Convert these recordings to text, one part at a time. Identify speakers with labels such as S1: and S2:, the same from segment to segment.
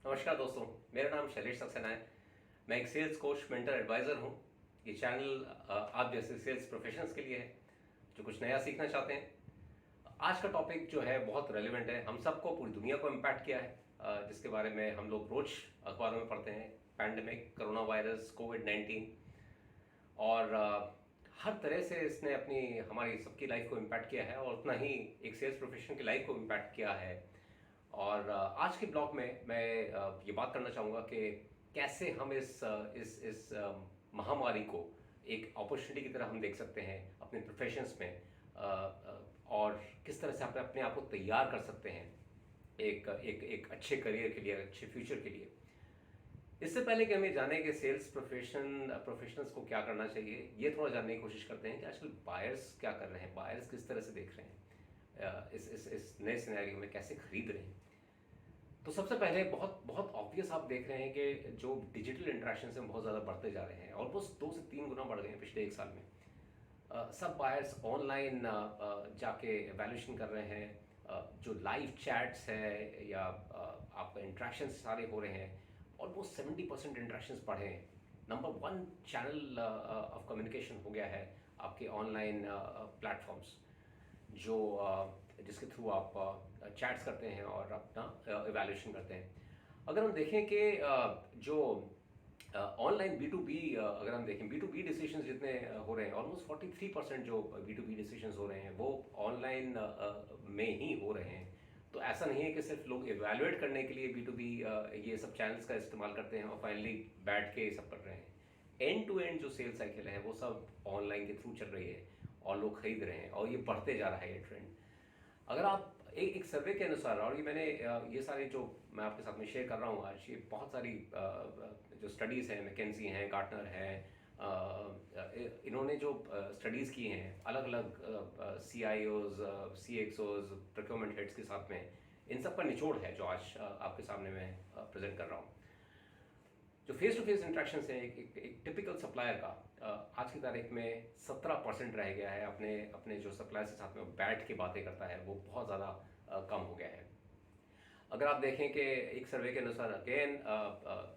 S1: नमस्कार दोस्तों, मेरा नाम शैलेश सक्सेना है। मैं एक सेल्स कोच मेंटर एडवाइज़र हूँ। ये चैनल आप जैसे सेल्स प्रोफेशनल्स के लिए है जो कुछ नया सीखना चाहते हैं। आज का टॉपिक जो है बहुत रेलेवेंट है, हम सबको, पूरी दुनिया को इम्पैक्ट किया है, जिसके बारे में हम लोग रोज अखबारों में पढ़ते हैं। पैंडेमिक, कोरोना वायरस, कोविड-19 और हर तरह से इसने अपनी हमारी सबकी लाइफ को इम्पैक्ट किया है और उतना ही एक सेल्स प्रोफेशन की लाइफ को इम्पैक्ट किया है। और आज के ब्लॉग में मैं ये बात करना चाहूँगा कि कैसे हम इस महामारी को एक अपॉर्चुनिटी की तरह हम देख सकते हैं अपने प्रोफेशंस में, और किस तरह से हम अपने आप को तैयार कर सकते हैं एक एक एक अच्छे करियर के लिए, अच्छे फ्यूचर के लिए। इससे पहले कि हमें जाने कि सेल्स प्रोफेशनल्स को क्या करना चाहिए, ये थोड़ा जानने की कोशिश करते हैं कि आजकल बायर्स क्या कर रहे हैं, बायर्स किस तरह से देख रहे हैं, इस नए सिनेरियो में कैसे खरीद रहे हैं। तो सबसे पहले बहुत बहुत ऑब्वियस आप देख रहे हैं कि जो डिजिटल इंटरेक्शन हैं बहुत ज़्यादा बढ़ते जा रहे हैं, ऑलमोस्ट 2 से 3 गुना बढ़ गए हैं पिछले 1 साल में। सब बायर्स ऑनलाइन जाके वैल्यूएशन कर रहे हैं। जो लाइव चैट्स है या आपका इंटरेक्शंस सारे हो रहे हैं, ऑलमोस्ट 70% इंटरेक्शंस बढ़े हैं। नंबर 1 चैनल ऑफ कम्युनिकेशन हो गया है आपके ऑनलाइन प्लेटफॉर्म्स, जो जिसके थ्रू आप चैट्स करते हैं और अपना इवैल्यूएशन करते हैं। अगर हम देखें कि जो ऑनलाइन बी टू बी, अगर हम देखें बी टू बी डिसीजंस जितने हो रहे हैं, ऑलमोस्ट 43% जो बी टू बी डिसीजंस हो रहे हैं वो ऑनलाइन में ही हो रहे हैं। तो ऐसा नहीं है कि सिर्फ लोग इवैल्यूएट करने के लिए बी टू बी ये सब चैनल्स का इस्तेमाल करते हैं और फाइनली बैठ के ये सब कर रहे हैं। एंड टू एंड जो सेल साइकिल है वो सब ऑनलाइन के थ्रू चल रही है और लोग खरीद रहे हैं और ये बढ़ते जा रहा है ये ट्रेंड। अगर आप एक सर्वे के अनुसार, और ये मैंने ये सारे जो मैं आपके साथ में शेयर कर रहा हूँ आज, ये बहुत सारी जो स्टडीज़ हैं, मैकेंजी हैं, गार्टनर हैं, इन्होंने जो स्टडीज़ की हैं अलग अलग सी आई ओज़, सी एक्स ओज़, प्रोक्योरमेंट हेड्स के साथ में, इन सब का निचोड़ है जो आज आपके सामने मैं प्रेजेंट कर रहा हूँ। जो फेस टू फेस इंट्रैक्शन है, एक टिपिकल सप्लायर का आज की तारीख में 17% रह गया है। अपने अपने जो सप्लायर के साथ में बैठ के बातें करता है वो बहुत ज़्यादा कम हो गया है। अगर आप देखें कि एक सर्वे के अनुसार अगेन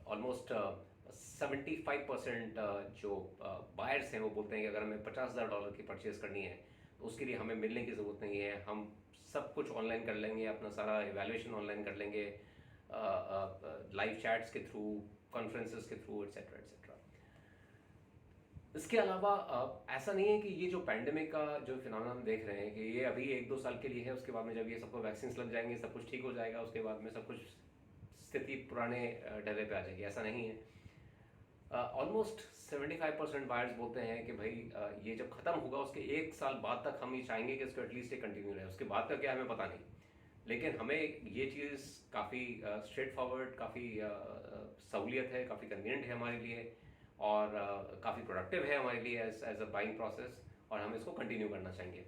S1: ऑलमोस्ट 75% जो बायर्स हैं वो बोलते हैं कि अगर हमें $50,000 की परचेज करनी है तो उसके लिए हमें मिलने की ज़रूरत नहीं है, हम सब कुछ ऑनलाइन कर लेंगे, अपना सारा इवैल्यूएशन ऑनलाइन कर लेंगे, लाइव चैट्स के थ्रू, कॉन्फ्रेंसेस के थ्रू, एट्सेट्रा एट्सेट्रा। इसके अलावा ऐसा नहीं है कि ये जो पैंडेमिक का जो फिनोमेना हम देख रहे हैं कि ये अभी 1-2 साल के लिए है, उसके बाद में जब ये सबको वैक्सीन लग जाएंगे सब कुछ ठीक हो जाएगा, उसके बाद में सब कुछ स्थिति पुराने ढर्रे पे आ जाएगी, ऐसा नहीं है। ऑलमोस्ट 75% बायर्स बोलते हैं कि भाई ये जब ख़त्म होगा उसके 1 साल बाद तक हम ये चाहेंगे कि इसको एटलीस्ट ये कंटिन्यू रहे, उसके बाद का क्या हमें पता नहीं। लेकिन हमें ये चीज़ काफ़ी स्ट्रेट फॉरवर्ड, काफ़ी सहूलियत है, काफ़ी कन्वीनियंट है हमारे लिए और काफ़ी प्रोडक्टिव है हमारे लिए एज अ बाइंग प्रोसेस, और हम इसको कंटिन्यू करना चाहेंगे।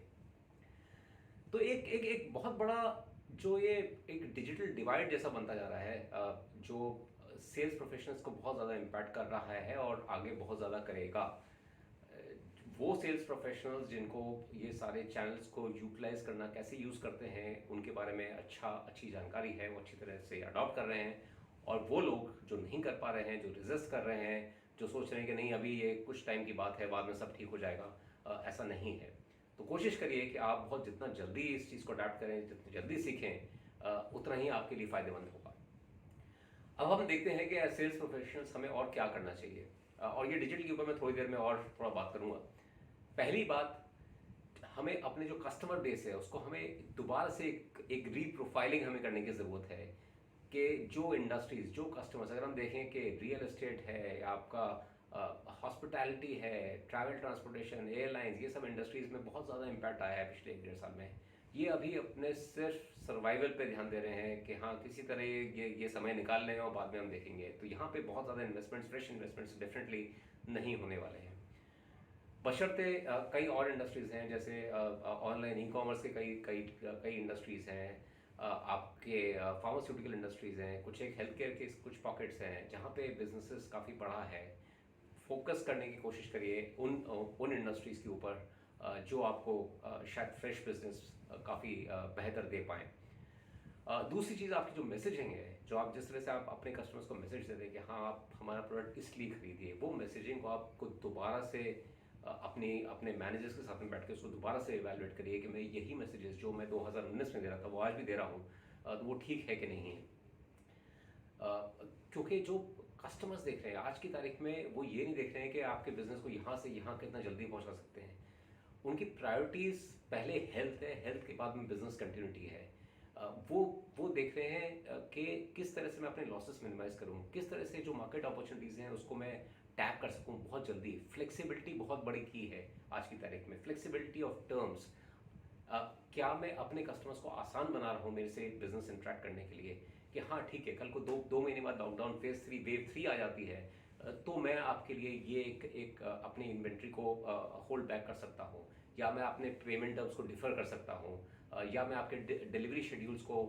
S1: तो एक एक एक बहुत बड़ा जो ये एक डिजिटल डिवाइड जैसा बनता जा रहा है, जो सेल्स प्रोफेशनल्स को बहुत ज़्यादा इम्पैक्ट कर रहा है और आगे बहुत ज़्यादा करेगा। वो सेल्स प्रोफेशनल्स जिनको ये सारे चैनल्स को यूटिलाइज करना, कैसे यूज़ करते हैं, उनके बारे में अच्छी जानकारी है, वो अच्छी तरह से अडॉप्ट कर रहे हैं। और वो लोग जो नहीं कर पा रहे हैं, जो रेजिस्ट कर रहे हैं, जो सोच रहे हैं कि नहीं अभी ये कुछ टाइम की बात है, बाद में सब ठीक हो जाएगा, ऐसा नहीं है। तो कोशिश करिए कि आप बहुत जितना जल्दी इस चीज़ को अडॉप्ट करें, जितनी जल्दी सीखें, उतना ही आपके लिए फ़ायदेमंद होगा। अब हम देखते हैं कि सेल्स प्रोफेशनल्स हमें और क्या करना चाहिए, और ये डिजिटल के ऊपर मैं थोड़ी देर में और थोड़ा बात करूंगा। पहली बात, हमें अपने जो कस्टमर बेस है उसको हमें दोबारा से एक रीप्रोफाइलिंग हमें करने की ज़रूरत है कि जो इंडस्ट्रीज, जो कस्टमर्स, अगर हम देखें कि रियल एस्टेट है या आपका हॉस्पिटैलिटी है, ट्रैवल ट्रांसपोर्टेशन, एयरलाइंस, ये सब इंडस्ट्रीज़ में बहुत ज़्यादा इम्पैक्ट आया है पिछले 1-1.5 साल में। ये अभी अपने सिर्फ सर्वाइवल पे ध्यान दे रहे हैं कि हाँ किसी तरह ये समय निकाल लें और बाद में हम देखेंगे। तो यहाँ पे बहुत ज़्यादा इन्वेस्टमेंट्स, फ्रेश इन्वेस्टमेंट्स डेफिनेटली नहीं होने वाले हैं। बशर्ते कई और इंडस्ट्रीज़ हैं, जैसे ऑनलाइन ई कॉमर्स के कई कई कई इंडस्ट्रीज़ हैं, आपके फार्मास्यूटिकल इंडस्ट्रीज़ हैं, कुछ एक हेल्थ केयर के कुछ पॉकेट्स हैं जहाँ पे बिजनेसेस काफ़ी बड़ा है। फोकस करने की कोशिश करिए उन इंडस्ट्रीज़ के ऊपर जो आपको शायद फ्रेश बिजनेस काफ़ी बेहतर दे पाएँ। दूसरी चीज़ आपकी जो मैसेजिंग है, जो आप जिस तरह से आप अपने कस्टमर्स को मैसेज देते हैं कि हाँ आप हमारा प्रोडक्ट इसलिए खरीदिए, वो मैसेजिंग को आपको दोबारा से अपने अपने मैनेजर्स के साथ में बैठ के उसको दोबारा से इवैल्यूएट करिए कि मैं यही मैसेजेस जो मैं 2019 में दे रहा था वो आज भी दे रहा हूँ, तो वो ठीक है कि नहीं है। क्योंकि जो कस्टमर्स देख रहे हैं आज की तारीख में, वो ये नहीं देख रहे हैं कि आपके बिजनेस को यहाँ से यहाँ कितना जल्दी पहुँचा सकते हैं। उनकी प्रायोरिटीज़ पहले हेल्थ है, हेल्थ के बाद में बिजनेस कंटिन्यूटी है। वो देख रहे हैं कि किस तरह से मैं अपने लॉसेस मिनिमाइज करूं, किस तरह से जो मार्केट अपॉर्चुनिटीज़ हैं उसको मैं टैप कर सकूं बहुत जल्दी। फ्लेक्सिबिलिटी बहुत बड़ी की है आज की तारीख में, फ्लेक्सिबिलिटी ऑफ टर्म्स। क्या मैं अपने कस्टमर्स को आसान बना रहा हूँ मेरे से बिजनेस इंटरेक्ट करने के लिए, कि हाँ ठीक है कल को दो महीने बाद लॉकडाउन फेज 3 वेव 3 आ जाती है, तो मैं आपके लिए ये एक अपनी इन्वेंट्री को होल्ड बैक कर सकता हूँ, या मैं अपने पेमेंट टर्म्स को डिफर कर सकता हूँ, या मैं आपके डिलीवरी शेड्यूल्स को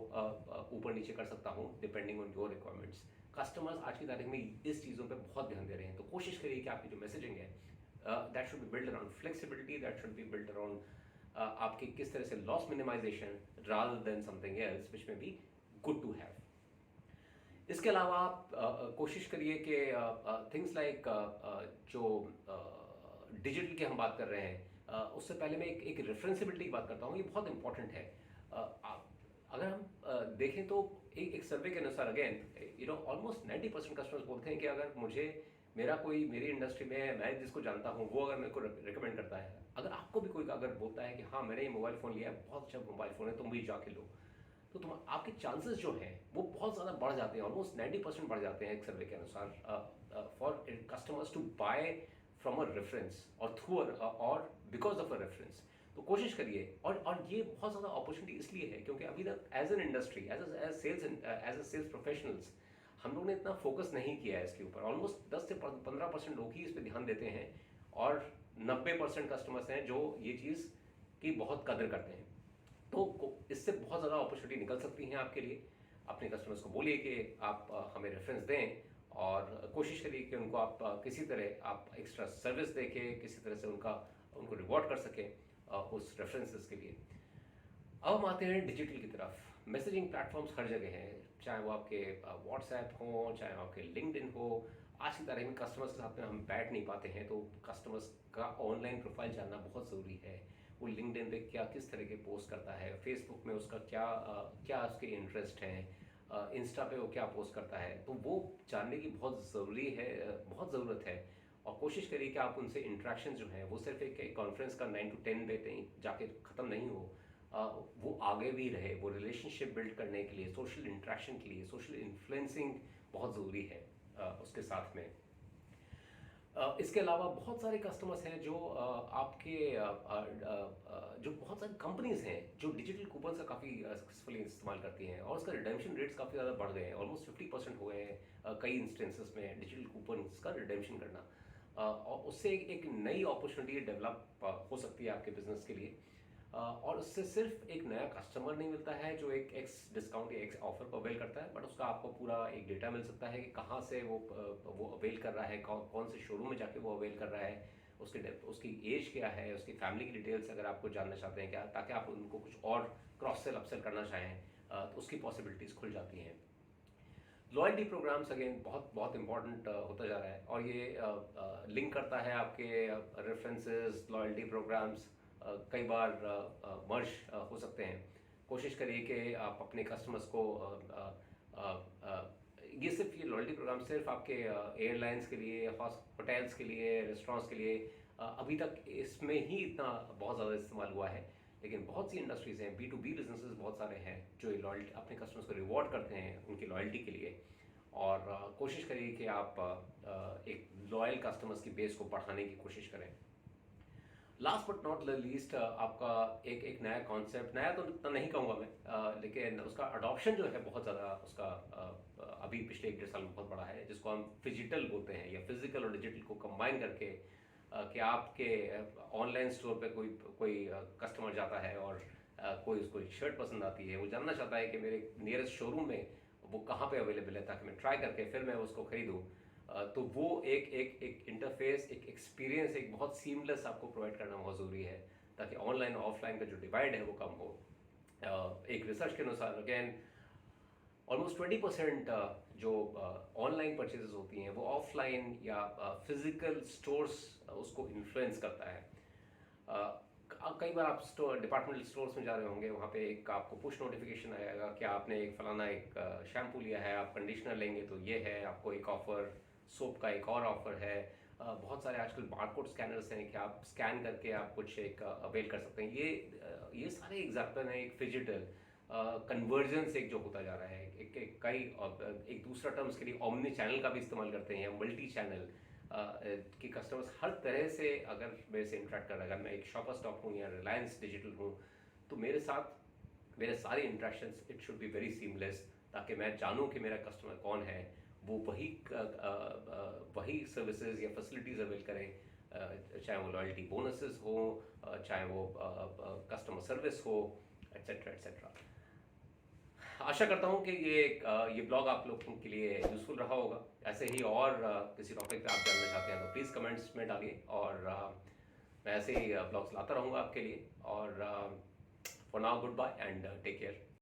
S1: ऊपर नीचे कर सकता हूँ depending on your requirements. Customers आज की तारीख में इस चीज़ों पे बहुत ध्यान दे रहे हैं, तो कोशिश करिए कि आपकी जो मैसेजिंग है that should be build around flexibility, that should be build around आपकी किस तरह से loss minimisation rather than something else which में बी गुड टू हैव। इसके अलावा आप कोशिश करिए कि थिंग्स लाइक जो डिजिटल की हम बात कर रहे हैं, उससे पहले मैं एक रेफरेंसिबिलिटी की बात करता हूँ, ये बहुत इंपॉर्टेंट है। अगर हम देखें तो एक सर्वे के अनुसार अगेन ऑलमोस्ट 90% कस्टमर्स बोलते हैं कि अगर मुझे मेरी इंडस्ट्री में मैं जिसको जानता हूँ वो अगर मेरे को रिकमेंड करता है, अगर आपको भी कोई अगर बोलता है कि हाँ मैंने ये मोबाइल फ़ोन लिया है, बहुत अच्छा मोबाइल फ़ोन है, तुम भी जाके लो, तो तुम आपके चांसेस जो हैं वो बहुत ज़्यादा बढ़ जाते हैं, ऑलमोस्ट 90% बढ़ जाते हैं एक सर्वे के अनुसार, for customers to buy from a reference और थ्रू और बिकॉज ऑफ अ रेफरेंस। तो कोशिश करिए, और ये बहुत ज़्यादा अपॉर्चुनिटी इसलिए है क्योंकि अभी तक as an industry, as a sales professionals, हम लोग ने इतना फोकस नहीं किया है इसके ऊपर। ऑलमोस्ट 10 से 15% लोग ही इस पर ध्यान देते हैं, और 90% कस्टमर्स हैं जो ये चीज़ की बहुत कदर करते हैं। तो इससे बहुत ज़्यादा अपॉर्चुनिटी निकल सकती हैं आपके लिए। अपने कस्टमर्स को बोलिए कि आप हमें रेफरेंस दें, और कोशिश करिए कि उनको आप किसी तरह आप एक्स्ट्रा सर्विस देके किसी तरह से उनको रिवॉर्ड कर सकें उस रेफरेंसेस के लिए। अब हम आते हैं डिजिटल की तरफ। मैसेजिंग प्लेटफॉर्म्स हर जगह हैं, चाहे वो आपके व्हाट्सएप हो, चाहे आपके लिंक्डइन हो। आज की तारीख में कस्टमर्स के साथ में हम बैठ नहीं पाते हैं, तो कस्टमर्स का ऑनलाइन प्रोफाइल जानना बहुत ज़रूरी है। वो लिंक्डइन पे क्या किस तरह के पोस्ट करता है, फेसबुक में उसका क्या उसके इंटरेस्ट हैं, इंस्टा पे वो क्या पोस्ट करता है, तो वो जानने की बहुत ज़रूरी है, बहुत ज़रूरत है। और कोशिश करिए कि आप उनसे इंट्रैक्शन जो हैं वो सिर्फ एक कॉन्फ्रेंस का 9 to 10 पे जाके ख़त्म नहीं हो, वो आगे भी रहे। वो रिलेशनशिप बिल्ड करने के लिए, सोशल इंट्रैक्शन के लिए, सोशल इन्फ्लुएंसिंग बहुत ज़रूरी है उसके साथ में। इसके अलावा बहुत सारे कस्टमर्स हैं जो आपके जो बहुत सारी कंपनीज हैं जो डिजिटल कूपन का काफ़ी सक्सेसफुली इस्तेमाल करती हैं, और उसका रिडेम्पशन रेट्स काफ़ी ज़्यादा बढ़ गए हैं, ऑलमोस्ट 50% हो गए हैं कई इंस्टेंसेस में डिजिटल कूपन का रिडेम्पशन करना। और उससे एक नई अपॉर्चुनिटी डेवलप हो सकती है आपके बिजनेस के लिए। और उससे सिर्फ एक नया कस्टमर नहीं मिलता है जो एक एक्स डिस्काउंट या एक्स ऑफर को अवेल करता है, बट उसका आपको पूरा एक डेटा मिल सकता है कि कहाँ से वो अवेल कर रहा है, कौन से शोरूम में जाके वो अवेल कर रहा है, उसकी एज क्या है, उसकी फैमिली की डिटेल्स अगर आपको जानना चाहते हैं क्या, ताकि आप उनको कुछ और क्रॉस सेल अपसेल करना चाहें, तो उसकी पॉसिबिलिटीज़ खुल जाती हैं। लॉयल्टी प्रोग्राम्स अगेन बहुत बहुत इंपॉर्टेंट होता जा रहा है, और ये लिंक करता है आपके रेफरेंसेस, लॉयल्टी प्रोग्राम्स कई बार मर्ज हो सकते हैं। कोशिश करिए कि आप अपने कस्टमर्स को ये लॉयल्टी प्रोग्राम सिर्फ आपके एयरलाइंस के लिए, होटल्स के लिए, रेस्टोरेंट्स के लिए अभी तक इसमें ही इतना बहुत ज़्यादा इस्तेमाल हुआ है, लेकिन बहुत सी इंडस्ट्रीज़ हैं, B2B बिजनेसेस बहुत सारे हैं जो लॉयल्टी अपने कस्टमर्स को रिवॉर्ड करते हैं उनकी लॉयल्टी के लिए। और कोशिश करिए कि आप एक लॉयल कस्टमर्स की बेस को बढ़ाने की कोशिश करें। लास्ट बट नॉट लीस्ट, आपका एक नया कॉन्सेप्ट, नया तो इतना नहीं कहूँगा मैं, लेकिन उसका अडॉप्शन जो है बहुत ज़्यादा उसका अभी पिछले 1-1.5 साल में बहुत बड़ा है, जिसको हम फिजिटल बोलते हैं, या फिजिकल और डिजिटल को कंबाइन करके कि आपके ऑनलाइन स्टोर पे कोई कस्टमर जाता है और कोई उसको एक शर्ट पसंद आती है, वो जानना चाहता है कि मेरे नियरेस्ट शोरूम में वो कहाँ पे अवेलेबल है, ताकि मैं ट्राई करके फिर मैं उसको खरीदूँ। तो वो एक इंटरफेस, एक एक्सपीरियंस, एक बहुत सीमलेस आपको प्रोवाइड करना बहुत ज़रूरी है, ताकि ऑनलाइन और ऑफलाइन का जो डिवाइड है वो कम हो। एक रिसर्च के अनुसार अगेन ऑलमोस्ट 20% जो ऑनलाइन परचेजेस होती हैं वो ऑफलाइन या फिजिकल स्टोर्स उसको इन्फ्लुएंस करता है। कई बार आप स्टोर डिपार्टमेंटल स्टोर्स में जा रहे होंगे, वहाँ पे एक आपको पुश नोटिफिकेशन आएगा कि आपने एक फलाना एक शैम्पू लिया है, आप कंडीशनर लेंगे तो ये है, आपको एक ऑफ़र, सोप का एक और ऑफ़र है। बहुत सारे आजकल बारकोड स्कैनर्स हैं कि आप स्कैन करके आप कुछ एक अवेल कर सकते हैं। ये सारे एग्जाम्पल हैं एक फिजिटल कन्वर्जेंस एक जो होता जा रहा है। एक दूसरा टर्म इसके लिए ऑमनी चैनल का भी इस्तेमाल करते हैं, मल्टी चैनल कि कस्टमर्स हर तरह से अगर मेरे से इंटरेक्ट कर रहे हैं, अगर मैं एक शॉपर स्टॉप हूँ या रिलायंस डिजिटल हूँ, तो मेरे साथ मेरे सारे interactions it should be very seamless, ताकि मैं जानूँ कि मेरा कस्टमर कौन है, वो वही सर्विसेज या फैसिलिटीज़ अवेल करें, चाहे वो लॉयल्टी बोनसेस हो, चाहे वो कस्टमर सर्विस हो, एट्सेट्रा एट्सेट्रा। आशा करता हूँ कि ये ब्लॉग आप लोगों के लिए यूज़फुल रहा होगा। ऐसे ही और किसी टॉपिक पे आप जानना चाहते हैं तो प्लीज़ कमेंट्स में डालिए, और मैं ऐसे ही ब्लॉग्स लाता रहूँगा आपके लिए। और for now goodbye and take care.